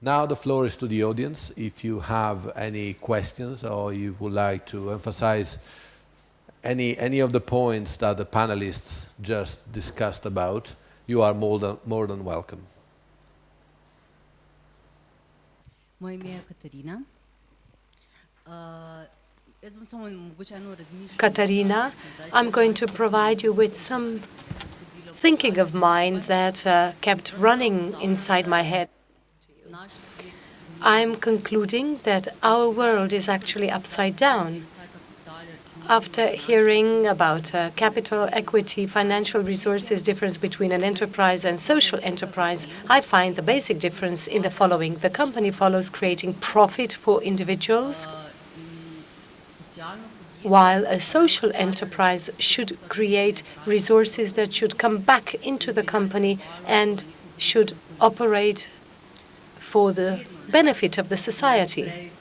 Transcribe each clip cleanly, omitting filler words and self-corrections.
Now the floor is to the audience. If you have any questions or you would like to emphasize any of the points that the panelists just discussed about, you are more than welcome. Moje ime je Katarina. Katarina, I'm going to provide you with some thinking of mine that kept running inside my head. I'm concluding that our world is actually upside down. After hearing about capital, equity, financial resources, difference between an enterprise and social enterprise, I find the basic difference in the following. The company follows creating profit for individuals, while a social enterprise should create resources that should come back into the company and should operate for the benefit of the society.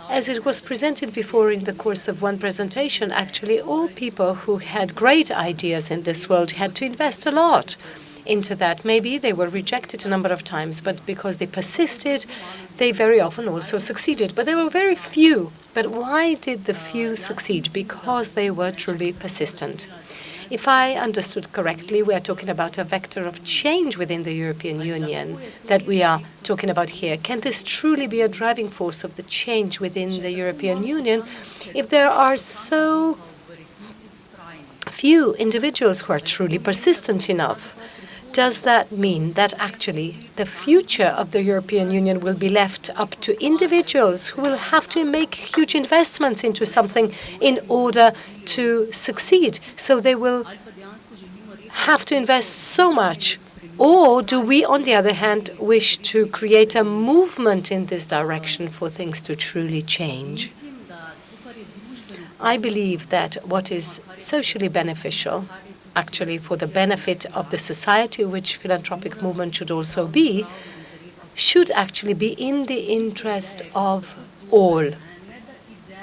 As it was presented before in the course of one presentation, actually all people who had great ideas in this world had to invest a lot into that. Maybe they were rejected a number of times, but because they persisted, they very often also succeeded. But there were very few. But why did the few succeed? Because they were truly persistent. If I understood correctly, we are talking about a vector of change within the European Union that we are talking about here. Can this truly be a driving force of the change within the European Union if there are so few individuals who are truly persistent enough? Does that mean that actually the future of the European Union will be left up to individuals who will have to make huge investments into something in order to succeed? So they will have to invest so much. Or do we, on the other hand, wish to create a movement in this direction for things to truly change? I believe that what is socially beneficial, actually for the benefit of the society, which philanthropic movement should also be, should actually be in the interest of all.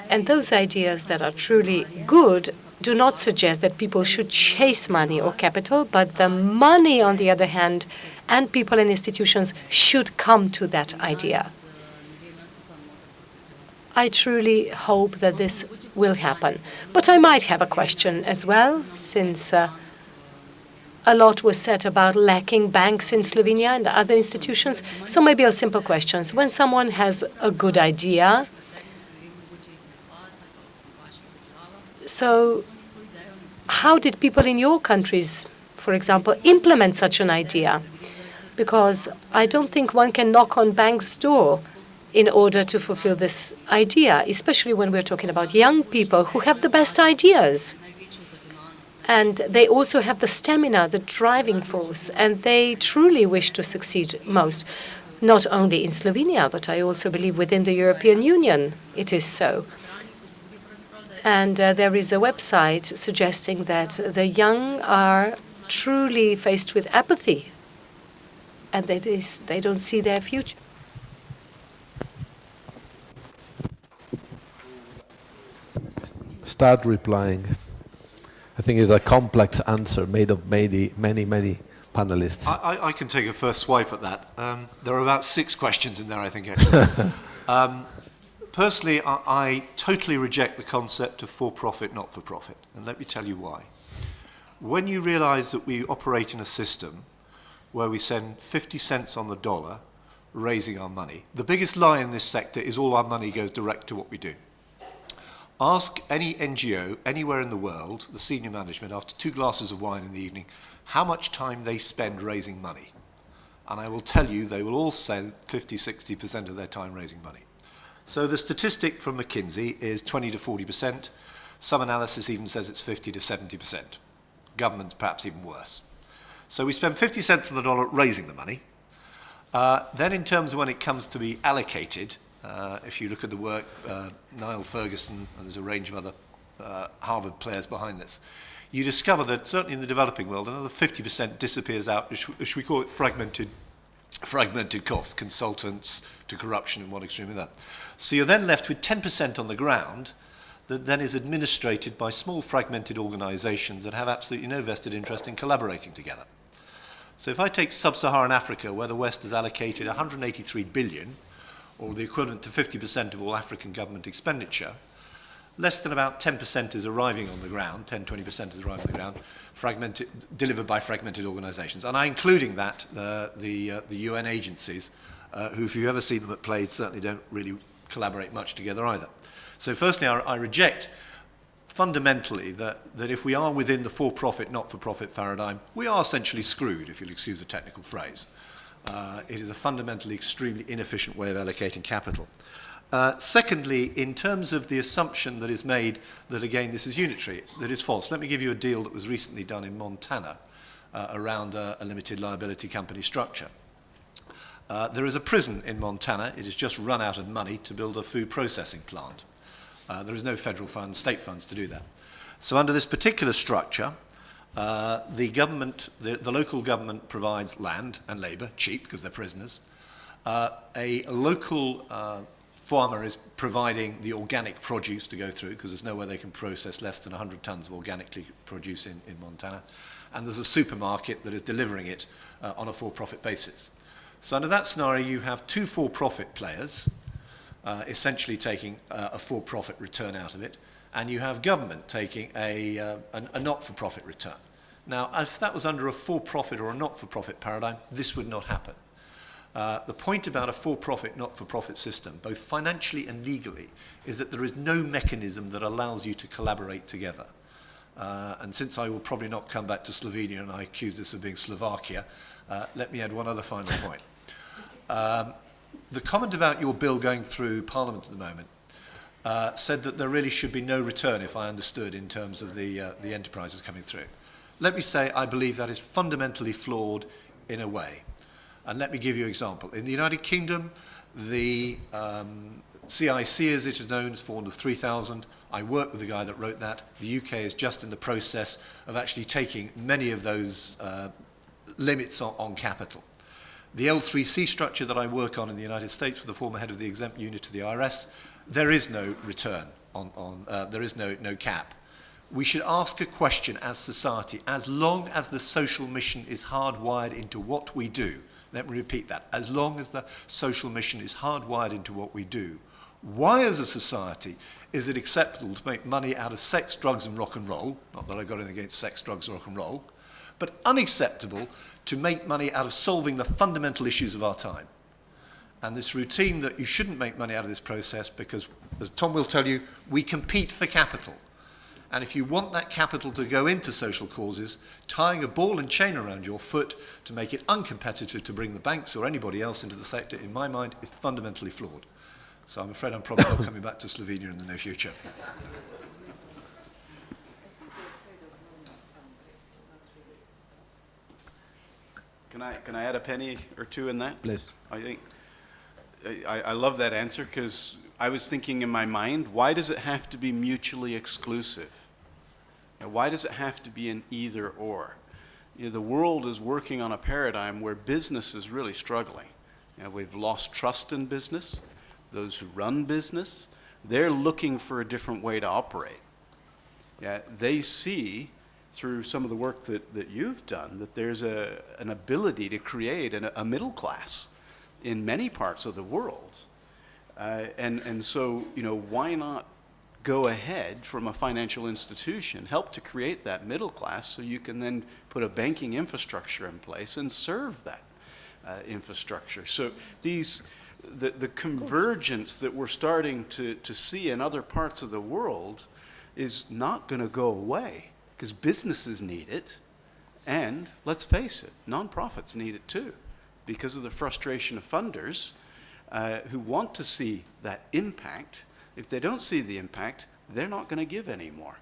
And those ideas that are truly good do not suggest that people should chase money or capital, but the money, on the other hand, and people and institutions should come to that idea. I truly hope that this will happen. But I might have a question as well, since a lot was said about lacking banks in Slovenia and other institutions. So maybe a simple question. When someone has a good idea, so how did people in your countries, for example, implement such an idea? Because I don't think one can knock on banks' door in order to fulfill this idea, especially when we're talking about young people who have the best ideas. And they also have the stamina, the driving force, and they truly wish to succeed most, not only in Slovenia, but I also believe within the European Union it is so. And there is a website suggesting that the young are truly faced with apathy, and they don't see their future. Start replying. I think it's a complex answer made of many panelists. I can take a first swipe at that. There are about 6 questions in there, I think, actually. Personally, I totally reject the concept of for-profit, not-for-profit, and let me tell you why. When you realize that we operate in a system where we send 50 cents on the dollar raising our money, the biggest lie in this sector is all our money goes direct to what we do. Ask any NGO anywhere in the world, the senior management, after 2 glasses of wine in the evening, how much time they spend raising money. And I will tell you, they will all spend 50–60% of their time raising money. So the statistic from McKinsey is 20 to 40%. Some analysis even says it's 50 to 70%. Government's perhaps even worse. So we spend 50 cents on the dollar raising the money. Then in terms of when it comes to be allocated, if you look at the work, Niall Ferguson, and there's a range of other Harvard players behind this, you discover that certainly in the developing world, another 50% disappears out, which we call it fragmented costs, consultants to corruption in one extreme of that. So you're then left with 10% on the ground that then is administrated by small fragmented organizations that have absolutely no vested interest in collaborating together. So if I take sub-Saharan Africa, where the West has allocated 183 billion, or the equivalent to 50% of all African government expenditure, less than about 10% is arriving on the ground, 10-20% is arriving on the ground, delivered by fragmented organizations. And I'm including that, the UN agencies, who, if you've ever seen them at play, certainly don't really collaborate much together either. So firstly, I reject fundamentally that if we are within the for-profit, not-for-profit paradigm, we are essentially screwed, if you'll excuse the technical phrase. It is a fundamentally extremely inefficient way of allocating capital. Secondly, in terms of the assumption that is made that, again, this is unitary, that is false. Let me give you a deal that was recently done in Montana around a limited liability company structure. There is a prison in Montana. It has just run out of money to build a food processing plant. There is no federal funds, state funds to do that. So under this particular structure, the government, the local government provides land and labour, cheap because they're prisoners. A local farmer is providing the organic produce to go through because there's nowhere they can process less than 100 tons of organically produce in Montana. And there's a supermarket that is delivering it on a for-profit basis. So under that scenario, you have two for-profit players essentially taking a for-profit return out of it, and you have government taking a not-for-profit return. Now, if that was under a for-profit or a not-for-profit paradigm, this would not happen. The point about a for-profit, not-for-profit system, both financially and legally, is that there is no mechanism that allows you to collaborate together. And since I will probably not come back to Slovenia and I accuse this of being Slovakia, let me add one other final point. The comment about your bill going through Parliament at the moment said that there really should be no return, if I understood, in terms of the enterprises coming through. Let me say I believe that is fundamentally flawed in a way. And let me give you an example. In the United Kingdom, the CIC, as it is known, is formed of 3,000. I worked with the guy that wrote that. The UK is just in the process of actually taking many of those limits on capital. The L3C structure that I work on in the United States with the former head of the exempt unit of the IRS, there is no return there is no cap. We should ask a question as society, as long as the social mission is hardwired into what we do. Let me repeat that. As long as the social mission is hardwired into what we do, why as a society is it acceptable to make money out of sex, drugs and rock and roll? Not that I've got anything against sex, drugs, rock and roll, but unacceptable to make money out of solving the fundamental issues of our time. And this routine that you shouldn't make money out of this process because, as Tom will tell you, we compete for capital. And if you want that capital to go into social causes, tying a ball and chain around your foot to make it uncompetitive to bring the banks or anybody else into the sector, in my mind, is fundamentally flawed. So I'm afraid I'm probably not coming back to Slovenia in the near future. Can I add a penny or two in that? Please. I think I love that answer because I was thinking in my mind, why does it have to be mutually exclusive? Why does it have to be an either or? The world is working on a paradigm where business is really struggling. We've lost trust in business. Those who run business, they're looking for a different way to operate. They see through some of the work that you've done that there's an ability to create a middle class in many parts of the world. And so, why not go ahead from a financial institution, help to create that middle class so you can then put a banking infrastructure in place and serve that infrastructure. So the convergence that we're starting to see in other parts of the world is not going to go away because businesses need it. And let's face it, nonprofits need it too because of the frustration of funders who want to see that impact. If they don't see the impact, they're not going to give anymore.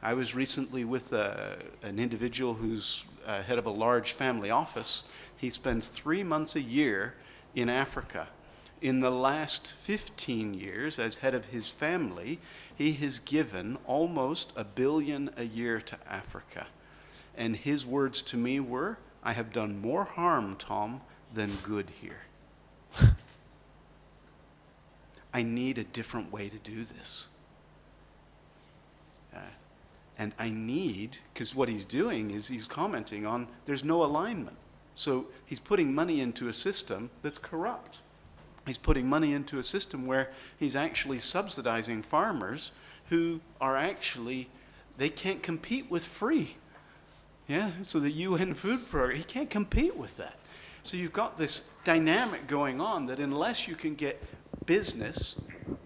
I was recently with an individual who's head of a large family office. He spends 3 months a year in Africa. In the last 15 years, as head of his family, he has given almost $1 billion a year to Africa. And his words to me were, "I have done more harm, Tom, than good here." I need a different way to do this. And I need, because what he's doing is he's commenting on there's no alignment. So he's putting money into a system that's corrupt. He's putting money into a system where he's actually subsidizing farmers who are actually, they can't compete with free. Yeah, so the UN food program, he can't compete with that. So you've got this dynamic going on that unless you can get business,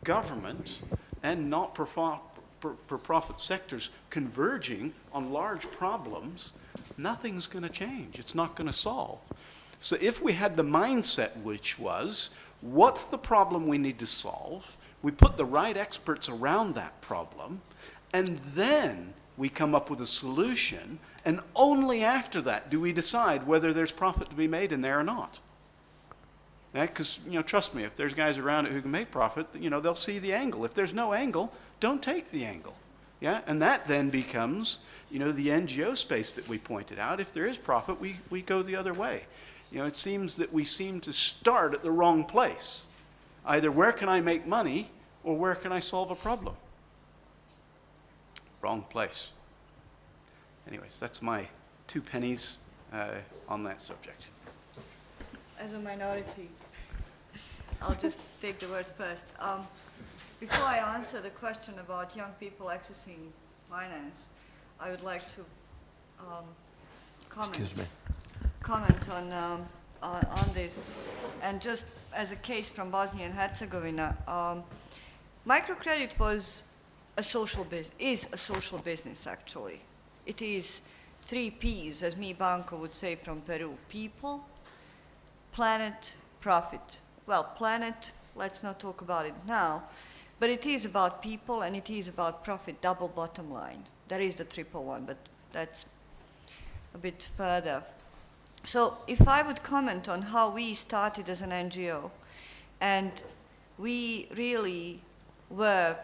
government, and not-for-profit sectors converging on large problems, nothing's going to change. It's not going to solve. So if we had the mindset which was, what's the problem we need to solve? We put the right experts around that problem, and then we come up with a solution, and only after that do we decide whether there's profit to be made in there or not. Because, trust me, if there's guys around it who can make profit, they'll see the angle. If there's no angle, don't take the angle. Yeah, and that then becomes, the NGO space that we pointed out. If there is profit, we go the other way. It seems that we seem to start at the wrong place. Either where can I make money, or where can I solve a problem? Wrong place. Anyways, that's my 2 pennies on that subject. As a minority, I'll just take the words first. Before I answer the question about young people accessing finance, I would like to comment on this. And just as a case from Bosnia and Herzegovina, microcredit was a social is a social business actually. It is 3 P's, as Mi Banco would say from Peru: people, planet, profit. Well, planet, let's not talk about it now, but it is about people and it is about profit, double bottom line. That is the 111, but that's a bit further. So if I would comment on how we started as an NGO, and we really were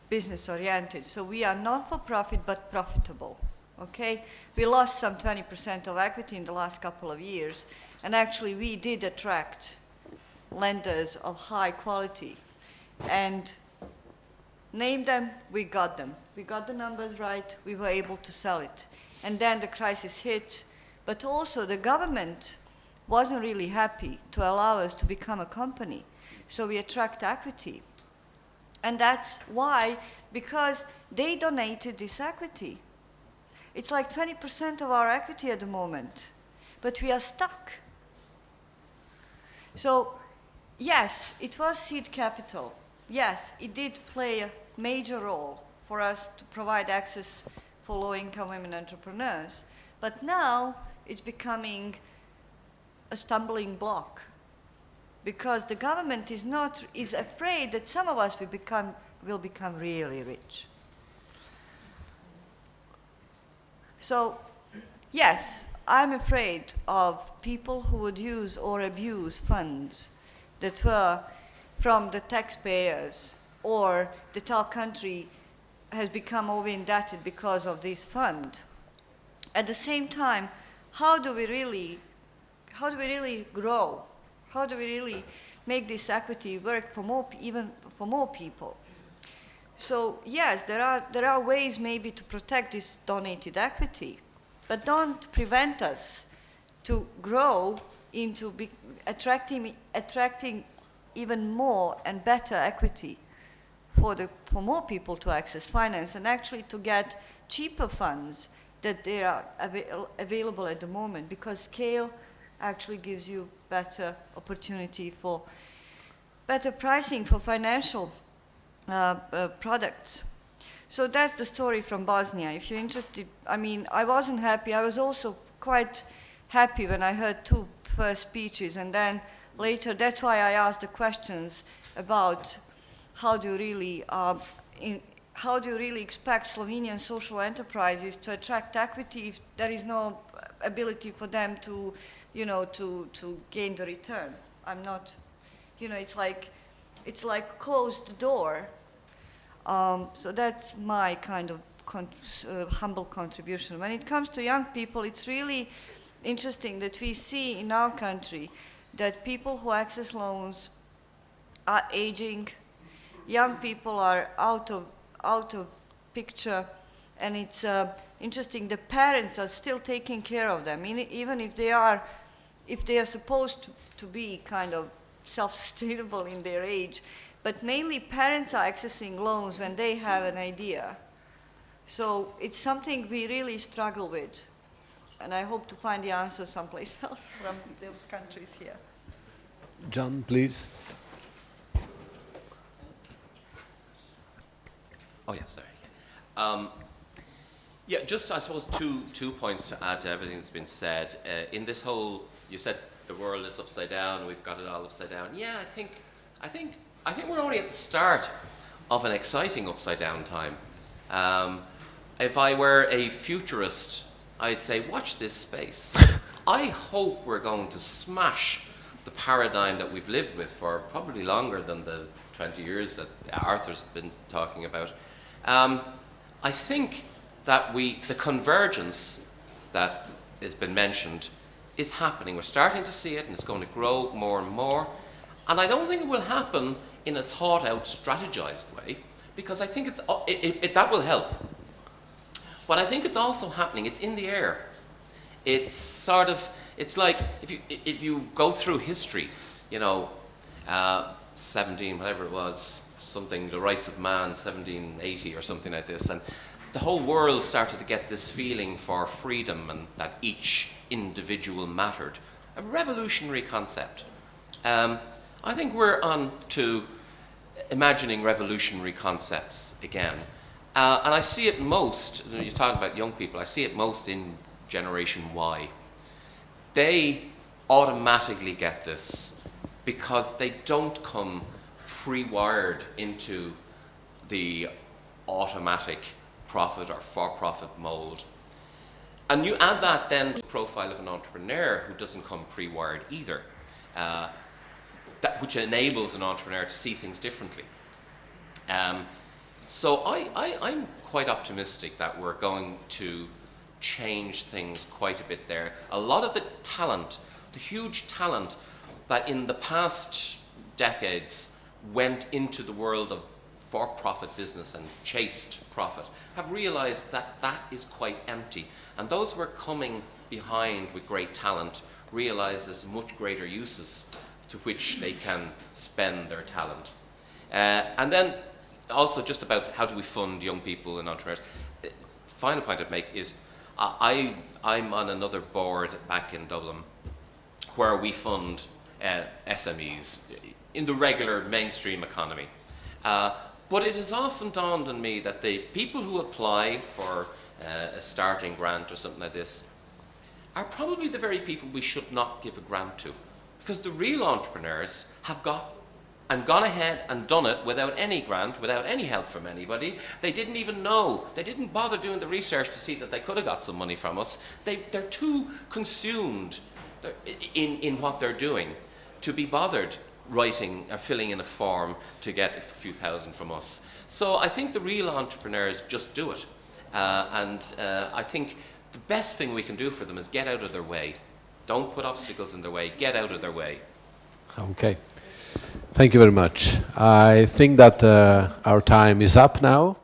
business oriented, so we are not for profit but profitable. Okay, we lost some 20% of equity in the last couple of years, and actually we did attract lenders of high quality, and name them, we got them. We got the numbers right, we were able to sell it. And then the crisis hit, but also the government wasn't really happy to allow us to become a company, so we attract equity. And that's why, because they donated this equity. It's like 20% of our equity at the moment, but we are stuck. So, yes, it was seed capital. Yes, it did play a major role for us to provide access for low-income women entrepreneurs. But now it's becoming a stumbling block because the government is afraid that some of us will become really rich. So, yes, I'm afraid of people who would use or abuse funds that were from the taxpayers, or that our country has become over indebted because of this fund. At the same time, how do we really grow? How do we really make this equity work for even for more people? So yes, there are ways maybe to protect this donated equity, but don't prevent us to grow into attracting even more and better equity for more people to access finance, and actually to get cheaper funds that they are available at the moment, because scale actually gives you better opportunity for better pricing for financial products. So that's the story from Bosnia. If you're interested, I mean, I wasn't happy. I was also quite happy when I heard 2 first speeches, and then later, that's why I asked the questions about how do you really expect Slovenian social enterprises to attract equity if there is no ability for them to, to gain the return. I'm not, it's like closed the door. So that's my kind of humble contribution. When it comes to young people, it's really interesting that we see in our country that people who access loans are aging, young people are out of picture, and it's interesting, the parents are still taking care of them, even if they are if they are supposed to be kind of self-sustainable in their age, but mainly parents are accessing loans when they have an idea. So it's something we really struggle with, and I hope to find the answer someplace else from those countries here. John, please. Oh, yes, sorry. Yeah, just I suppose two points to add to everything that's been said. In this whole, you said the world is upside down, we've got it all upside down. Yeah, I think we're only at the start of an exciting upside down time. If I were a futurist, I'd say watch this space. I hope we're going to smash the paradigm that we've lived with for probably longer than the 20 years that Arthur's been talking about. I think that the convergence that has been mentioned is happening. We're starting to see it, and it's going to grow more and more. And I don't think it will happen in a thought-out, strategized way, because I think that will help. But I think it's also happening. It's in the air. It's sort of, it's like if you go through history, you know, 17, whatever it was, something, the rights of man, 1780 or something like this, and the whole world started to get this feeling for freedom and that each individual mattered. A revolutionary concept. I think we're on to imagining revolutionary concepts again. And I see it most, you're talking about young people, I see it most in Generation Y. They automatically get this because they don't come pre-wired into the automatic profit or for-profit mold. And you add that then to the profile of an entrepreneur who doesn't come pre-wired either, which enables an entrepreneur to see things differently. So I'm quite optimistic that we're going to change things quite a bit there. A lot of the talent, the huge talent that in the past decades went into the world of for-profit business and chased profit, have realized that that is quite empty. And those who are coming behind with great talent realize there's much greater uses to which they can spend their talent. And then also just about how do we fund young people and entrepreneurs. Final point I'd make is I'm on another board back in Dublin where we fund SMEs in the regular mainstream economy. But it has often dawned on me that the people who apply for a starting grant or something like this are probably the very people we should not give a grant to. Because the real entrepreneurs have gone ahead and done it without any grant, without any help from anybody. They didn't even know. They didn't bother doing the research to see that they could have got some money from us. They're too consumed in what they're doing to be bothered writing or filling in a form to get a few thousand from us. So I think the real entrepreneurs just do it. I think the best thing we can do for them is get out of their way. Don't put obstacles in their way. Get out of their way. Okay. Thank you very much. I think that our time is up now.